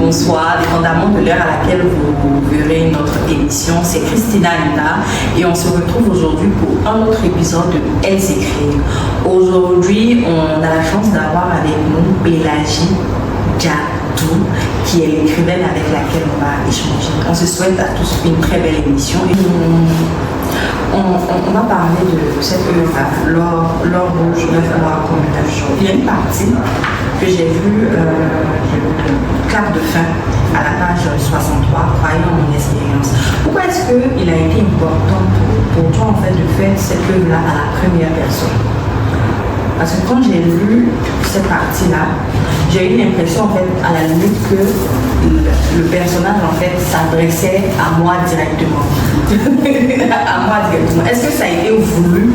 bonsoir, dépendamment de l'heure à laquelle vous verrez notre émission. C'est Christina Lina et on se retrouve aujourd'hui pour un autre épisode de Elles écrivent. Aujourd'hui, on a la chance d'avoir avec nous Pélagie Diatou, qui est l'écrivaine avec laquelle on va échanger. On se souhaite à tous une très belle émission. Et on va parler de cette œuvre-là, L'or rouge, 9 mois comme 9 jours. Il y a une partie que j'ai vue quart de fin à la page 63, croyant mon expérience. Pourquoi est-ce qu'il a été important pour toi en fait de faire cette œuvre-là à la première personne? Parce que quand j'ai lu cette partie-là, j'ai eu l'impression en fait à la limite que le personnage en fait s'adressait à moi directement. À moi directement. Est-ce que ça a été voulu?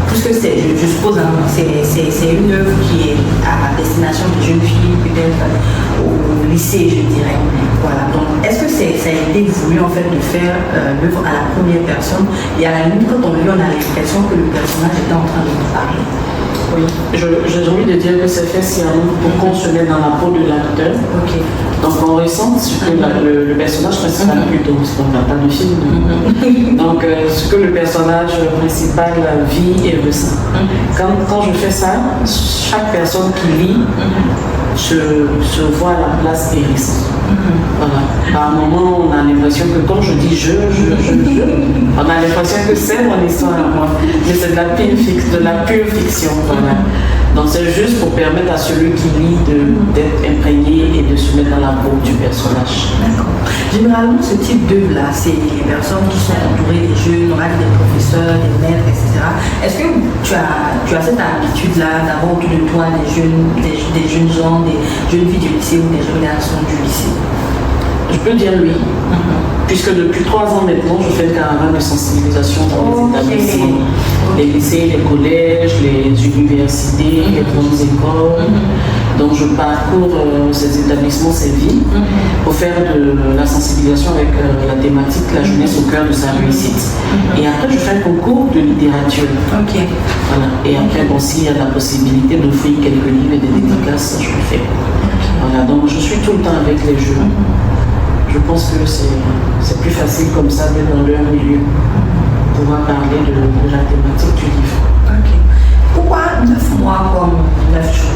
Puisque je suppose c'est une œuvre qui est à destination de jeunes filles, peut-être au lycée, je dirais. Voilà. Donc, est-ce que ça a été voulu en fait de faire l'œuvre à la première personne? Et à la limite, quand on lit, on a l'impression que le personnage était en train de nous parler. Oui, j'ai envie de dire que c'est fait sciemment pour qu'on se mette dans la peau de l'acteur. Ok. Donc on ressent ce que le personnage principal plutôt, parce qu'on n'a pas de film. Donc ce que le personnage principal vit et ressent. Quand je fais ça, chaque personne qui lit se voit à la place et ressent. Voilà. Par un moment, on a l'impression que quand je dis on a l'impression que c'est mon histoire à moi. Mais c'est de la pure fiction. Voilà. Donc c'est juste pour permettre à celui qui lit d'être imprégné et de se mettre dans la peau du personnage. D'accord. Généralement, ce type d'œuvre-là, c'est les personnes qui sont entourées des jeunes, on a des professeurs, des maîtres, etc. Est-ce que tu as cette habitude-là d'avoir autour de toi des jeunes gens, des jeunes filles du lycée ou des jeunes garçons du lycée? Je peux dire oui, puisque depuis 3 ans maintenant, je fais une caravane de sensibilisation dans les établissements, les lycées, les collèges, les universités, les grandes écoles. Donc je parcours ces établissements, ces villes, pour faire de la sensibilisation avec la thématique la jeunesse au cœur de sa réussite. Et après, je fais un concours de littérature. Voilà. Et après, bon, s'il y a la possibilité d'offrir quelques livres et des dédicaces, je le fais. Voilà. Donc je suis tout le temps avec les jeunes. Je pense que c'est plus facile comme ça d'être dans leur milieu, pouvoir parler de la thématique du livre. Ok. Pourquoi 9 mois comme 9 jours?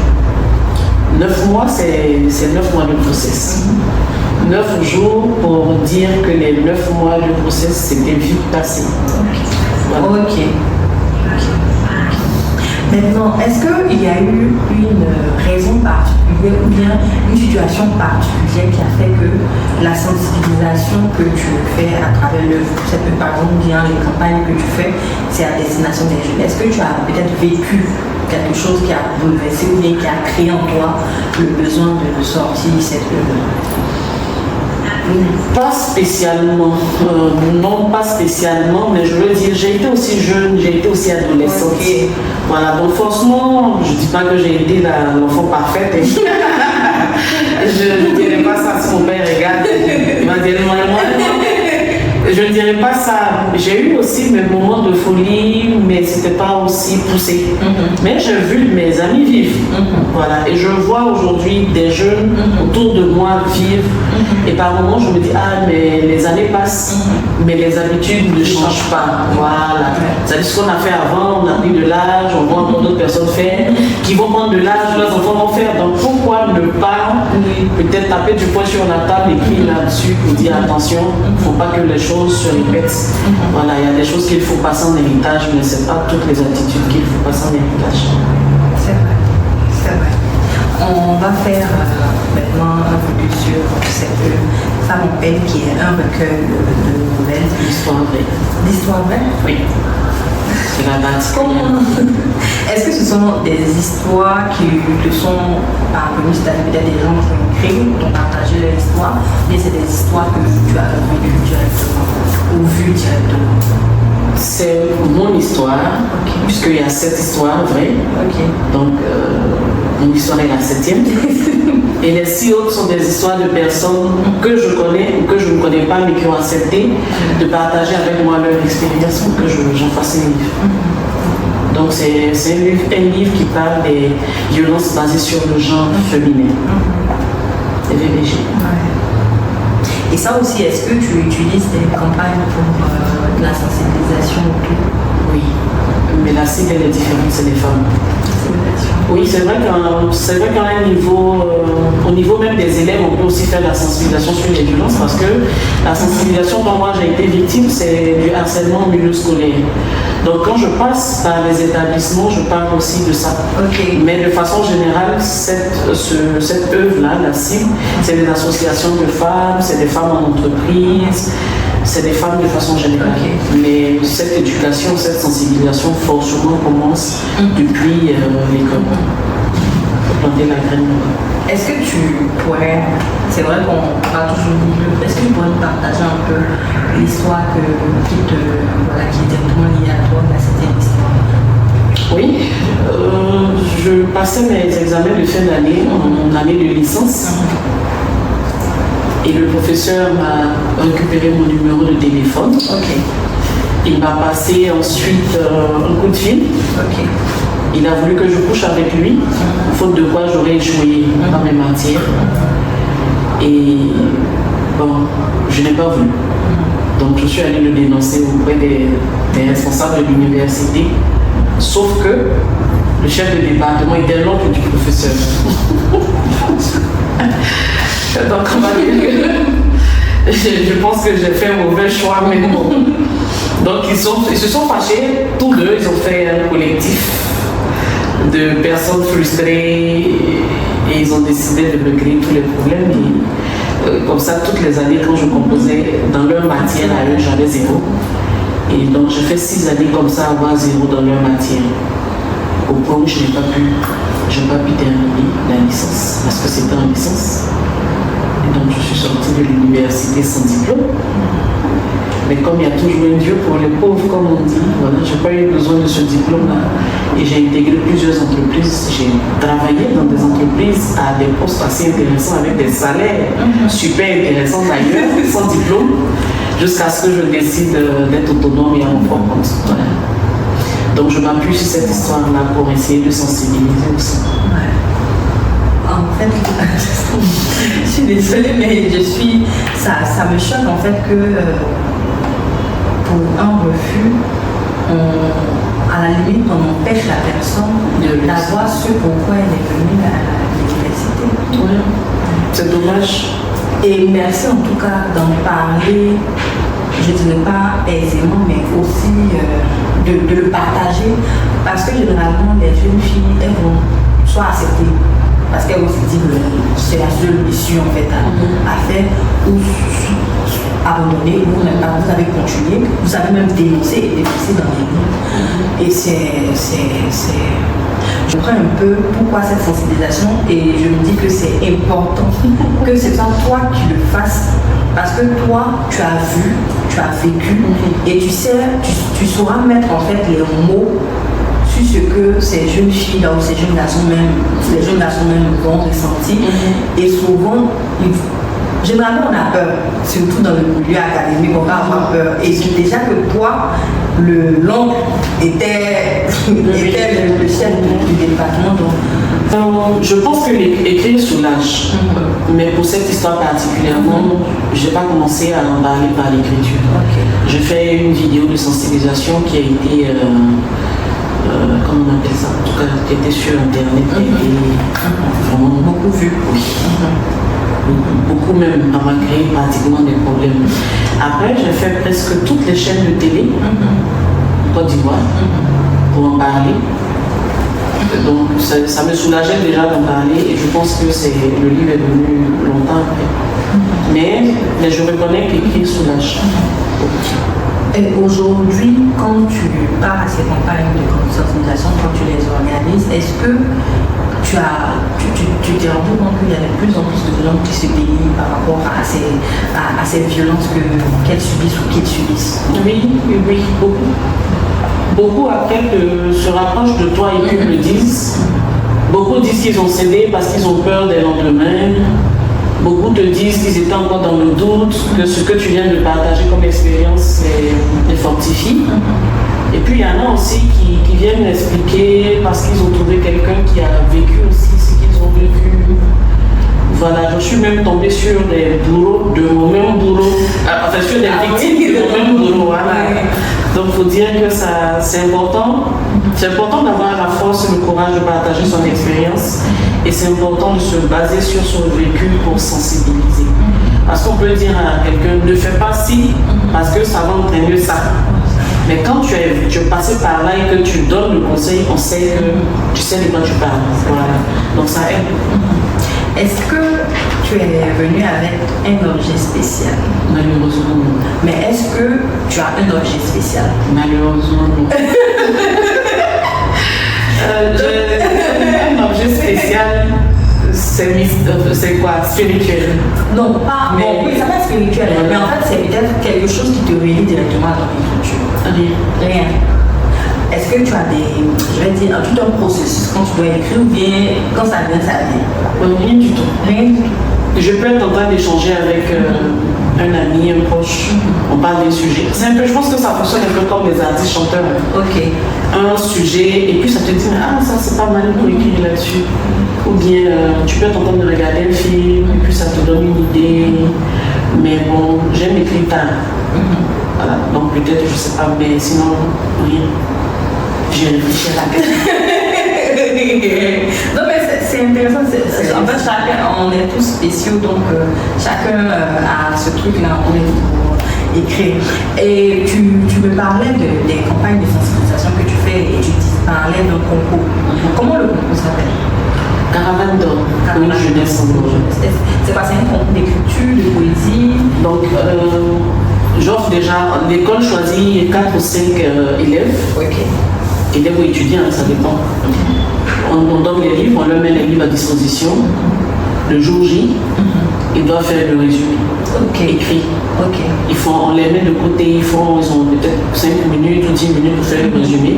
9 mois, c'est 9 mois de grossesse. 9 jours pour dire que les 9 mois de grossesse, c'était vite passé. Voilà. Ok. Maintenant, est-ce qu'il y a eu une raison particulière ou bien une situation particulière qui a fait que la sensibilisation que tu fais à travers l'œuvre, par exemple bien les campagnes que tu fais, c'est à destination des jeunes? Est-ce que tu as peut-être vécu quelque chose qui a bouleversé ou bien qui a créé en toi le besoin de sortir cette œuvre? Pas spécialement, non pas spécialement, mais je veux dire, j'ai été aussi jeune, j'ai été aussi adolescente. Okay. Voilà, donc forcément, je ne dis pas que j'ai été l'enfant parfait. Je ne dirais pas ça si mon père regarde. Il va dire moi. Je ne dirais pas ça. J'ai eu aussi mes moments de folie, mais ce n'était pas aussi poussé. Mais j'ai vu mes amis vivre. Voilà. Et je vois aujourd'hui des jeunes autour de moi vivre. Et par moments, je me dis, ah, mais les années passent, mais les habitudes ne changent pas. Voilà. C'est-à-dire ce qu'on a fait avant, on a pris de l'âge, on voit d'autres personnes faire, qui vont prendre de l'âge, leurs enfants vont faire. Donc pourquoi ne pas peut-être taper du poing sur la table, écrire là-dessus pour dire attention, il ne faut pas que les choses se répètent. Voilà, il y a des choses qu'il faut passer en héritage, mais ce n'est pas toutes les attitudes qu'il faut passer en héritage. C'est vrai. On va faire maintenant un focus sur cette femme en peine qui est un recueil de nouvelles. L'histoire vraie. L'histoire vraie? Oui. C'est la base. Est-ce que ce sont des histoires qui te sont parvenues, c'est-à-dire peut-être des gens qui ont écrit, qui ont partagé leur histoire, mais c'est des histoires que tu as vécues directement ou vues directement? C'est mon histoire, puisqu'il y a 7 histoires vraies. Donc, mon histoire est la 7e. Et les 6 autres sont des histoires de personnes que je connais ou que je ne connais pas, mais qui ont accepté de partager avec moi leur expérience pour que j'en fasse un livre. Donc, c'est un livre qui parle des violences basées sur le genre féminin. Les VBG. Et ça aussi, est-ce que tu utilises des campagnes pour de la sensibilisation autour? Oui, mais la cible elle est différente, c'est les femmes. Oui, c'est vrai qu'à un niveau, au niveau même des élèves, on peut aussi faire la sensibilisation sur les violences parce que la sensibilisation dont moi j'ai été victime, c'est du harcèlement au milieu scolaire. Donc quand je passe par les établissements, je parle aussi de ça. Okay. Mais de façon générale, cette œuvre-là, la cible, c'est des associations de femmes, c'est des femmes en entreprise, c'est des femmes de façon générale. Okay. Mais cette éducation, cette sensibilisation, forcément commence depuis l'école. Pour planter la graine. Est-ce que tu pourrais, c'est vrai qu'on va toujours dire, est-ce que tu pourrais nous partager un peu l'histoire qui est directement liée à toi, à cette histoire? Oui, je passais mes examens de fin d'année, en année de licence. Et le professeur m'a récupéré mon numéro de téléphone. Okay. Il m'a passé ensuite un coup de fil. Okay. Il a voulu que je couche avec lui, faute de quoi j'aurais échoué dans mes matières. Et bon, je n'ai pas voulu. Donc je suis allée le dénoncer auprès des responsables de l'université. Sauf que le chef de département était l'oncle du professeur. Donc on va dire que je pense que j'ai fait un mauvais choix, mais bon. Donc ils se sont fâchés, tous deux, ils ont fait un collectif de personnes frustrées et ils ont décidé de me créer tous les problèmes. Et, comme ça, toutes les années, quand je composais dans leur matière, à eux, j'avais 0. Et donc, j'ai fait 6 années comme ça, avoir 0 dans leur matière. Au point où je n'ai pas pu terminer la licence, parce que c'était en licence. Et donc, je suis sortie de l'université sans diplôme. Mais comme il y a toujours un Dieu pour les pauvres, comme on dit, voilà, je n'ai pas eu besoin de ce diplôme-là. Et j'ai intégré plusieurs entreprises. J'ai travaillé dans des entreprises à des postes assez intéressants avec des salaires super intéressants d'ailleurs, sans diplôme, jusqu'à ce que je décide d'être autonome et à mon propre compte. Voilà. Donc je m'appuie sur cette histoire-là pour essayer de sensibiliser aussi. Ouais. En fait, je suis désolée, mais ça me choque en fait que pour un refus, à la limite, on empêche la personne d'avoir ce pourquoi elle est venue à l'université. Oui, c'est dommage. Et merci en tout cas d'en parler, je ne dirais pas aisément, mais aussi de le partager, parce que généralement, les jeunes filles, elles vont soit accepter, parce qu'elles vont se dire que c'est la seule issue en fait à faire, ou abandonner, ou vous avez continué, vous avez même dénoncé dans les livres. Et je prends un peu pourquoi cette sensibilisation et je me dis que c'est important que c'est pas toi qui le fasses, parce que toi tu as vu, tu as vécu et tu sais, tu sauras mettre en fait les mots sur ce que ces jeunes filles là ou ces jeunes garçons même vont ressentir. Et souvent généralement on a peur, surtout dans le milieu académique, on va avoir peur. Et déjà que toi, l'oncle était le chef du département. Donc. Je pense que écrire soulage, mais pour cette histoire particulièrement, je n'ai pas commencé à en parler par l'écriture. Okay. J'ai fait une vidéo de sensibilisation qui a été, comment on appelle ça, en tout cas qui était sur internet, qui a été vraiment beaucoup vue. Oui. Beaucoup même, ça m'a créé pratiquement des problèmes. Après, j'ai fait presque toutes les chaînes de télé, Côte d'Ivoire, pour en parler. Donc ça me soulageait déjà d'en parler et je pense que le livre est venu longtemps après. Mais je reconnais qu'écrire soulage. Et aujourd'hui, quand tu pars à ces campagnes de sensibilisation, quand tu les organises, est-ce que tu t'es rendu compte qu'il y a de plus en plus de gens qui se dénient par rapport à ces violences qu'elles subissent ou qu'ils subissent? Oui, beaucoup. Beaucoup après se rapprochent de toi et qu'ils le disent. Beaucoup disent qu'ils ont cédé parce qu'ils ont peur des lendemains. Beaucoup te disent qu'ils étaient encore dans le doute, que ce que tu viens de partager comme expérience les fortifie. Et puis il y en a aussi qui viennent expliquer parce qu'ils ont trouvé quelqu'un qui a vécu aussi ce qu'ils ont vécu. Voilà, je suis même tombée sur des bourreaux de mon même bourreau, enfin sur des victimes de mon même bourreau. Voilà. Donc il faut dire que ça, c'est important. C'est important d'avoir la force et le courage de partager son expérience. Et c'est important de se baser sur son vécu pour sensibiliser. Parce qu'on peut dire à quelqu'un, ne fais pas ci, parce que ça va entraîner ça. Mais quand tu es passé par là et que tu donnes le conseil, on sait que tu sais de quoi tu parles. Voilà. Donc ça aide. Est-ce que tu es venu avec un objet spécial? Malheureusement non. Mais est-ce que tu as un objet spécial? Malheureusement non. Un objet spécial, c'est quoi? Spirituel? Non, pas. Mais, bon, oui, ça va être spirituel. Mais en fait, c'est peut-être quelque chose qui te relie directement à ton écriture. Rien. Est-ce que tu as je vais dire, tout un processus quand tu dois écrire ou bien quand ça vient, ça vient? Rien du tout. Rien du tout. Je peux être en train d'échanger avec un ami, un proche, on parle des sujets. C'est un peu, je pense que ça fonctionne un peu comme les artistes chanteurs. Ok. Un sujet, et puis ça te dit, ah ça c'est pas mal pour écrire là-dessus. Ou bien tu peux être en train de regarder un film, et puis ça te donne une idée. Mais bon, j'aime écrire tard. Voilà, donc peut-être, je sais pas, mais sinon, rien. J'ai réfléchi à la question. Non mais c'est intéressant, en fait on est tous spéciaux, donc chacun a ce truc là, on est pour écrire. Et tu me parlais des campagnes de sensibilisation que tu fais et tu parlais d'un concours. Comment le concours s'appelle? Caravane d'or, une jeunesse en danger. C'est quoi, c'est un concours d'écriture, de poésie? Donc j'offre déjà, l'école choisit 4 ou 5 élèves. Ok. Élèves ou étudiants, ça dépend. On donne les livres, on leur met les livres à disposition. Le jour J, ils doivent faire le résumé. Écrit. On les met de côté, ils ont peut-être 5 minutes ou 10 minutes pour faire le résumé.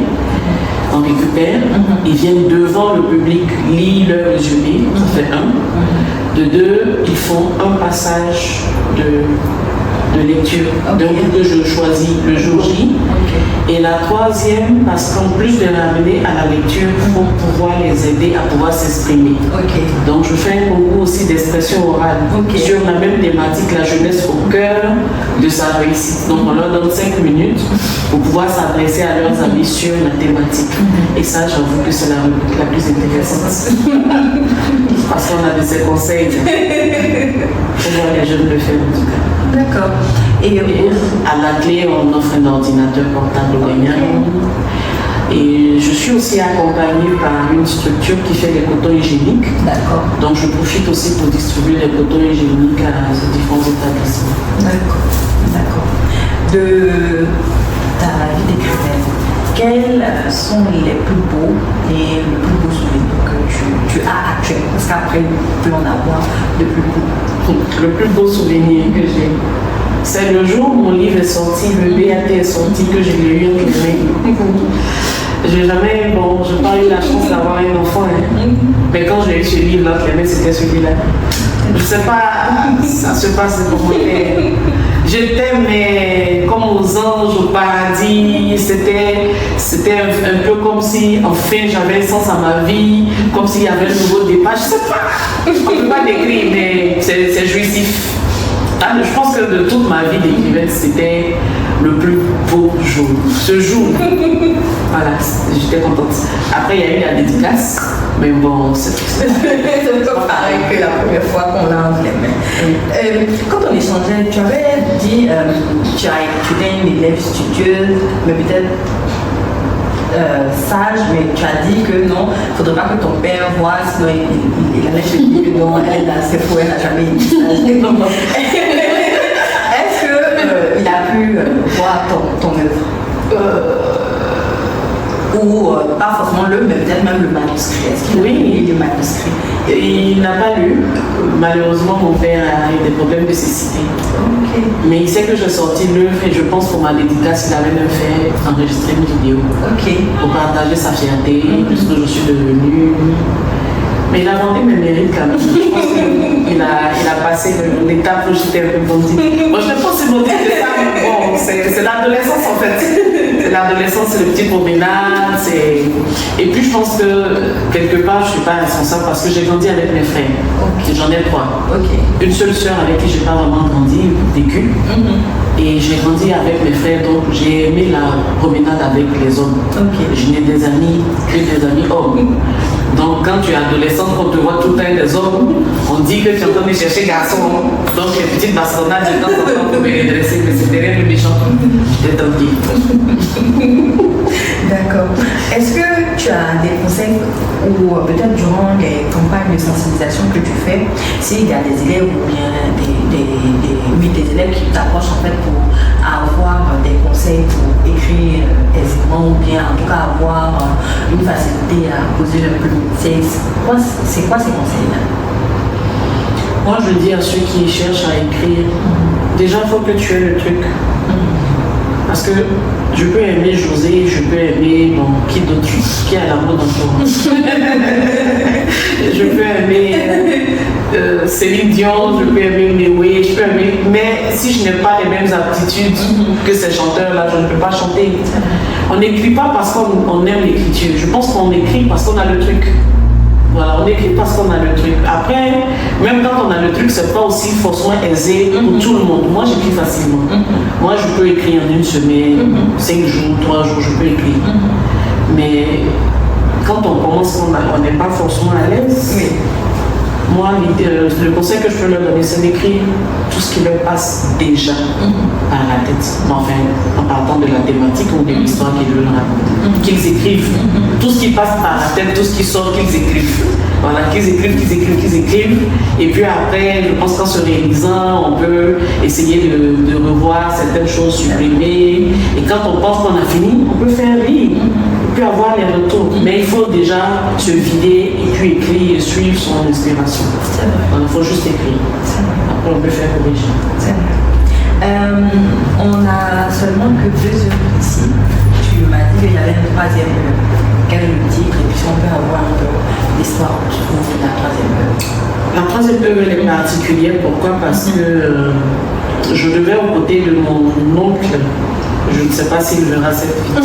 On récupère, ils viennent devant le public lire leur résumé, ça fait 1. De 2, ils font un passage de lecture, donc que je choisis le jour J. Et la 3e, parce qu'en plus de l'amener à la lecture, il faut pouvoir les aider à pouvoir s'exprimer. Donc je fais un concours aussi d'expression orale sur la même thématique, la jeunesse au cœur de sa réussite. Donc on leur donne 5 minutes pour pouvoir s'adresser à leurs amis sur la thématique. Et ça, j'avoue que c'est la plus intéressante. Parce qu'on a de ces conseils. Je vois les jeunes le faire en tout cas. D'accord. Et à la clé, on offre un ordinateur portable gagnant. Et je suis aussi accompagnée par une structure qui fait des cotons hygiéniques. D'accord. Donc je profite aussi pour distribuer des cotons hygiéniques à ces différents établissements. D'accord. De ta vie d'écrivaine, quels sont les plus beaux et le plus beau souvenir que tu as actuellement? Parce qu'après, on peut en avoir de plus beau. Le plus beau souvenir que j'ai, c'est le jour où mon livre est sorti, le BAT est sorti, que je l'ai eu entre les mains. J'ai jamais, j'ai pas eu la chance d'avoir un enfant, mais quand j'ai eu ce livre entre les mains, c'était celui-là. Je sais pas, ça se passe comment. J'étais mais comme aux anges, au paradis. C'était un peu comme si enfin j'avais un sens à ma vie, comme s'il y avait un nouveau départ. Je sais pas, on ne peut pas décrire, mais c'est jouissif. Je pense que de toute ma vie d'écrivaine, c'était le plus beau jour. Ce jour, voilà, j'étais contente. Après, il y a eu la dédicace, mais bon, c'est pas pareil que la première fois qu'on l'a entre les mains. Quand on échangeait, tu avais dit tu étais une élève studieuse, mais peut-être sage, mais tu as dit que non, il ne faudrait pas que ton père voit, sinon il allait te dire que non, c'est faux, elle n'a jamais été sage. Est-ce qu'il a pu voir ton œuvre ou pas forcément mais peut-être même le manuscrit? Est-ce qu'il a lu le manuscrit? Il n'a pas lu. Malheureusement, mon père a eu des problèmes de cécité. Mais il sait que j'ai sorti l'œuvre et je pense pour ma dédicace, il avait même fait enregistrer une vidéo pour partager sa fierté de ce que je suis devenue. Mais il a vendu mes mérites quand même. Je pense qu'il a passé l'étape où j'étais un peu bandit. Moi, je ne sais pas si bandit que ça, mais bon, c'est l'adolescence en fait. C'est l'adolescence, c'est le petit promenade. Et puis, je pense que quelque part, je ne suis pas responsable parce que j'ai grandi avec mes frères. Okay. J'en ai 3. Okay. Une seule sœur avec qui je n'ai pas vraiment grandi, vécu. Et j'ai grandi avec mes frères, donc j'ai aimé la promenade avec les hommes. Okay. Je n'ai des amis que des amis hommes. Donc quand tu es adolescente, quand tu vois tout le temps des hommes, on dit que tu es en train de chercher garçons. Donc les petites bastonnades de temps en temps pour me redresser, mais c'était rien de méchant. J'étais tranquille. D'accord. Est-ce que tu as des conseils ou peut-être durant les campagnes de sensibilisation que tu fais, s'il y a des élèves ou bien des élèves qui t'approchent en fait pour avoir des conseils pour écrire aisément ou bien en tout cas avoir une facilité à poser le plus. C'est quoi ces conseils-là? Moi, je dis à ceux qui cherchent à écrire, déjà, il faut que tu aies le truc. Parce que je peux aimer José, je peux aimer qui d'autre, qui a l'amour dans ton je peux aimer Céline Dion, je peux aimer Méoué, je peux aimer, mais si je n'ai pas les mêmes aptitudes que ces chanteurs-là, je ne peux pas chanter. On n'écrit pas parce qu'on aime l'écriture, je pense qu'on écrit parce qu'on a le truc. Voilà, on écrit parce qu'on a le truc. Après, même quand on a le truc, c'est pas aussi forcément aisé pour tout le monde. Moi, j'écris facilement. Moi, je peux écrire en une semaine, 5 jours, 3 jours, je peux écrire. Mais quand on commence, on n'est pas forcément à l'aise. Moi, le conseil que je peux leur donner, c'est d'écrire tout ce qui leur passe déjà par la tête. Enfin, en partant de la thématique ou de l'histoire qu'ils veulent raconter. Qu'ils écrivent. Tout ce qui passe par la tête, tout ce qui sort, qu'ils écrivent. Voilà, qu'ils écrivent. Et puis après, je pense qu'en se réalisant, on peut essayer de revoir certaines choses, supprimer. Et quand on pense qu'on a fini, on peut faire lire. On peut avoir les retours. Mais il faut déjà se vider et puis écrire et suivre son inspiration. Il faut juste écrire. Après, on peut faire corriger. On a seulement que 2 heures ici. Tu m'as dit qu'il y avait une 3e heure. Quel est le titre? Et puis on peut avoir l'histoire de la 3e heure. La 3e heure, elle est particulière. Pourquoi? Parce que je devais aux côtés de mon oncle. Je ne sais pas s'il verra cette vidéo.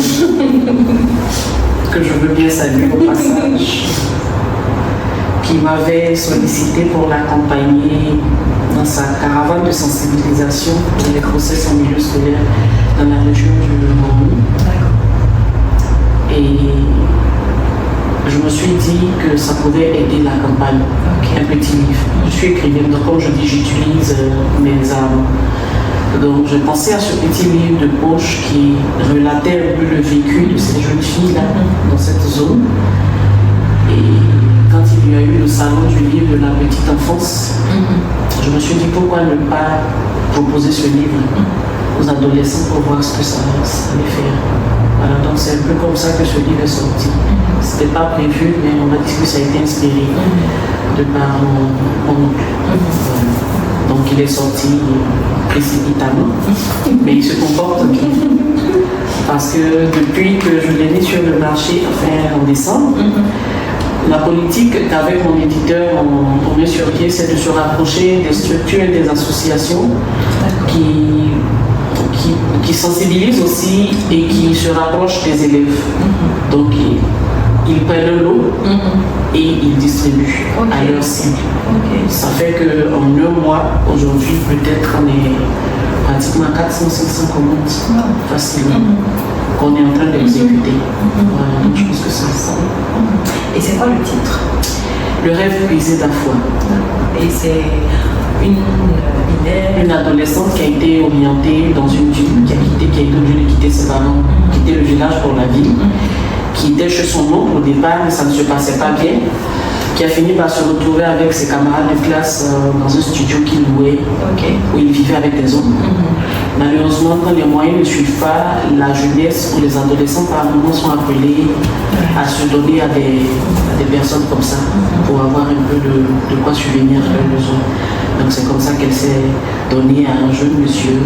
Que je veux bien saluer au passage. Qui m'avait sollicité pour l'accompagner dans sa caravane de sensibilisation pour les grossesses en milieu scolaire dans la région du Mormon. Et je me suis dit que ça pouvait aider la campagne. Un petit livre. Je suis écrivaine, donc comme je dis, j'utilise mes armes. Donc je pensais à ce petit livre de poche qui relatait un peu le vécu de ces jeunes filles-là dans cette zone. Et quand il y a eu le salon du livre de la petite enfance, je me suis dit pourquoi ne pas proposer ce livre aux adolescents pour voir ce que ça allait faire. Voilà, donc c'est un peu comme ça que ce livre est sorti. C'était pas prévu, mais on a dit que ça a été inspiré de par mon oncle. Voilà. Donc il est sorti précipitamment, mais il se comporte bien. Parce que depuis que je l'ai mis sur le marché, enfin en décembre, la politique qu'avec mon éditeur on met sur pied, c'est de se rapprocher des structures et des associations qui sensibilisent aussi et qui se rapprochent des élèves. Donc ils prennent le lot et ils distribuent à leur cible. Ça fait qu'en 1 mois, aujourd'hui, peut-être on est pratiquement 400-500 commandes facilement qu'on est en train d'exécuter. Voilà, donc je pense que c'est ça. Et c'est quoi le titre? Le rêve brisé de la foi. Et c'est une adolescente qui a été orientée dans une ville, qui a été obligée de quitter ses parents, quitter le village pour la ville, qui était chez son oncle au départ, mais ça ne se passait pas bien, qui a fini par se retrouver avec ses camarades de classe dans un studio qu'il louait, où il vivait avec des hommes. Malheureusement, quand les moyens ne suivent pas, la jeunesse ou les adolescents par moments sont appelés à se donner à des personnes comme ça pour avoir un peu de quoi subvenir à leurs besoins. Donc c'est comme ça qu'elle s'est donnée à un jeune monsieur.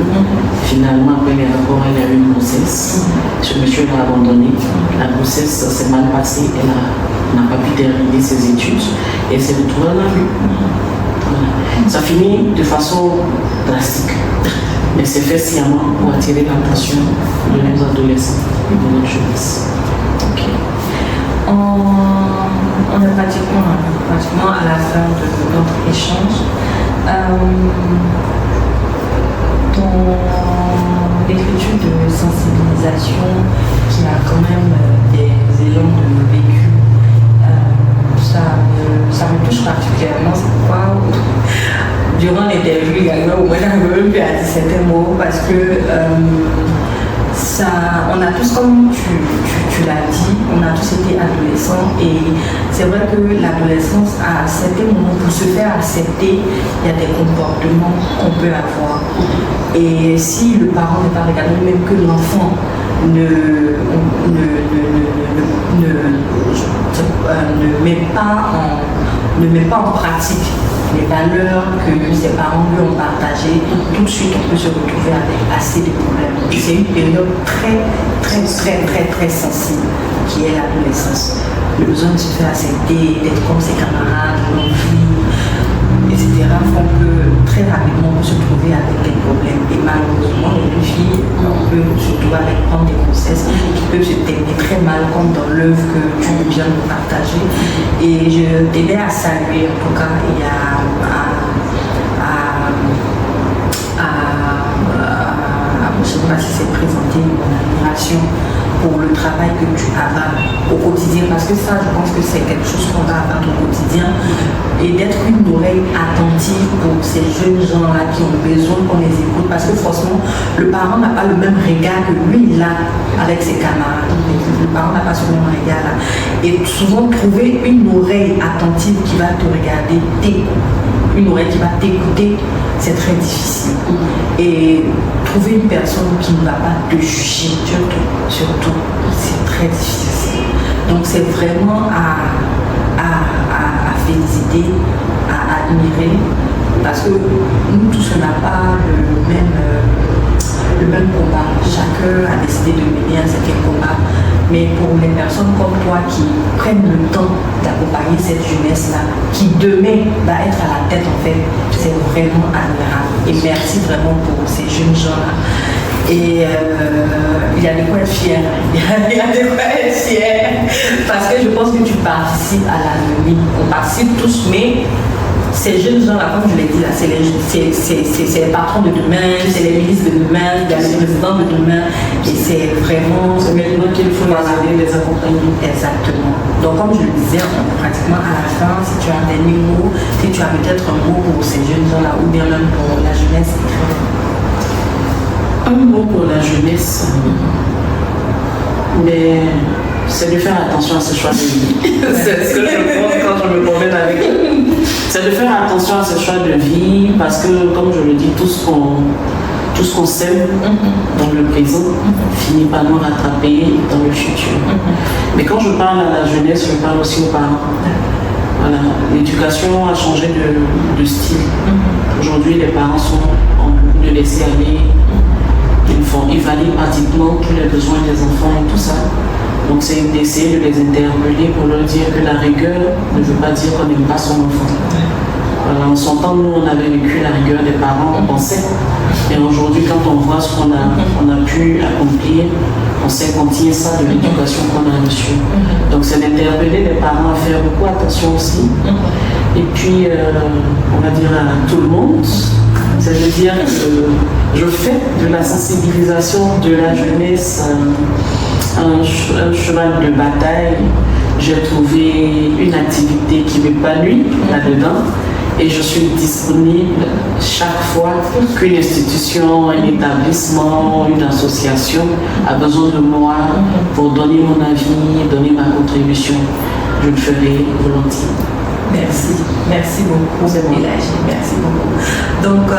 Finalement, après les rapports, elle a eu une grossesse. Ce monsieur l'a abandonnée. La grossesse s'est mal passée. Elle a n'a pas pu terminer ses études et s'est retrouvée dans la rue. Voilà. Ça finit de façon drastique, mais c'est fait sciemment pour attirer l'attention de nos adolescents et de notre jeunesse. Ok. On est pratiquement à la fin de notre échange. Dans l'écriture de sensibilisation qui a quand même des élans de vécu, ça me touche particulièrement. C'est pourquoi durant l'interview également, au moins j'avais même pu dire certains mots parce que on a tous, comme tu l'as dit, on a tous été adolescents et c'est vrai que l'adolescence, à certains moments, pour se faire accepter, il y a des comportements qu'on peut avoir. Et si le parent n'est pas regardé, même que l'enfant ne met pas en pratique les valeurs que ses parents lui ont partagées, tout de suite on peut se retrouver avec assez de problèmes. Et c'est une période très sensible qui est l'adolescence. Le besoin de se faire accepter, d'être comme ses camarades, etc. font que très rapidement on peut se trouver avec des problèmes. Et malheureusement, les filles, on peut se trouver avec prendre des grossesses qui peuvent se terminer très mal, comme dans l'œuvre que tu viens de partager. Et je t'aidais à saluer, en tout cas, et je ne sais pas si c'est présenté mon admiration pour le travail que tu as au quotidien, parce que ça, je pense que c'est quelque chose qu'on va avoir au quotidien, et d'être une oreille attentive pour ces jeunes gens-là qui ont besoin qu'on les écoute, parce que forcément, le parent n'a pas le même regard que lui, il a avec ses camarades. Le parent n'a pas ce même regard-là. Et souvent, trouver une oreille attentive qui va te regarder, une oreille qui va t'écouter, c'est très difficile. Et trouver une personne qui ne va pas te juger, surtout, c'est très difficile. Donc c'est vraiment à féliciter, à admirer, parce que nous tous, on n'a pas le même combat. Chacun a décidé de mener un certain combat. Mais pour les personnes comme toi qui prennent le temps d'accompagner cette jeunesse-là, qui demain va être à la tête, en fait, c'est vraiment admirable. Et merci vraiment pour ces jeunes gens-là. Et il y a de quoi être fier. Il y a de quoi être fier. Parce que je pense que tu participes à l'avenir. On participe tous, mais ces jeunes gens-là, comme je l'ai dit, là, c'est les patrons de demain, c'est les ministres de demain, les présidents de demain, et c'est vraiment... C'est maintenant qu'il faut les aider, les accompagner. Exactement. Donc comme je le disais, on est pratiquement à la fin, si tu as des mots, si tu as peut-être un mot pour ces jeunes gens-là, ou bien même pour la jeunesse. Un mot pour la jeunesse, mais c'est de faire attention à ce choix de vie. C'est ce que je pense quand je me promène avec eux. C'est de faire attention à ce choix de vie parce que, comme je le dis, tout ce qu'on sème dans le présent finit par nous rattraper dans le futur. Mais quand je parle à la jeunesse, je parle aussi aux parents. Voilà. L'éducation a changé de style. Aujourd'hui, les parents sont en beaucoup de laisser aller. Ils valident pratiquement tous les besoins des enfants et tout ça. Donc c'est d'essayer de les interpeller pour leur dire que la rigueur ne veut pas dire qu'on n'aime pas son enfant. Voilà, en son temps, nous, on avait vécu la rigueur des parents, on pensait. Et aujourd'hui, quand on voit ce qu'on a pu accomplir, on sait qu'on tient ça de l'éducation qu'on a reçue. Donc c'est d'interpeller les parents à faire beaucoup attention aussi. Et puis, on va dire à tout le monde, c'est de dire que je fais de la sensibilisation de la jeunesse un cheval de bataille. J'ai trouvé une activité qui m'épanouit là-dedans et je suis disponible chaque fois qu'une institution, un établissement, une association a besoin de moi pour donner mon avis, donner ma contribution. Je le ferai volontiers. Merci beaucoup, Pélagie, merci beaucoup. Donc,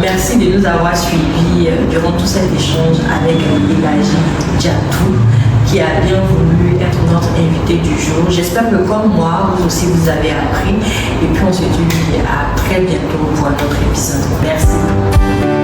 merci de nous avoir suivis durant tout cet échange avec Pélagie Diatou, qui a bien voulu être notre invité du jour. J'espère que comme moi, vous aussi vous avez appris. Et puis on se dit à très bientôt pour un autre épisode. Merci.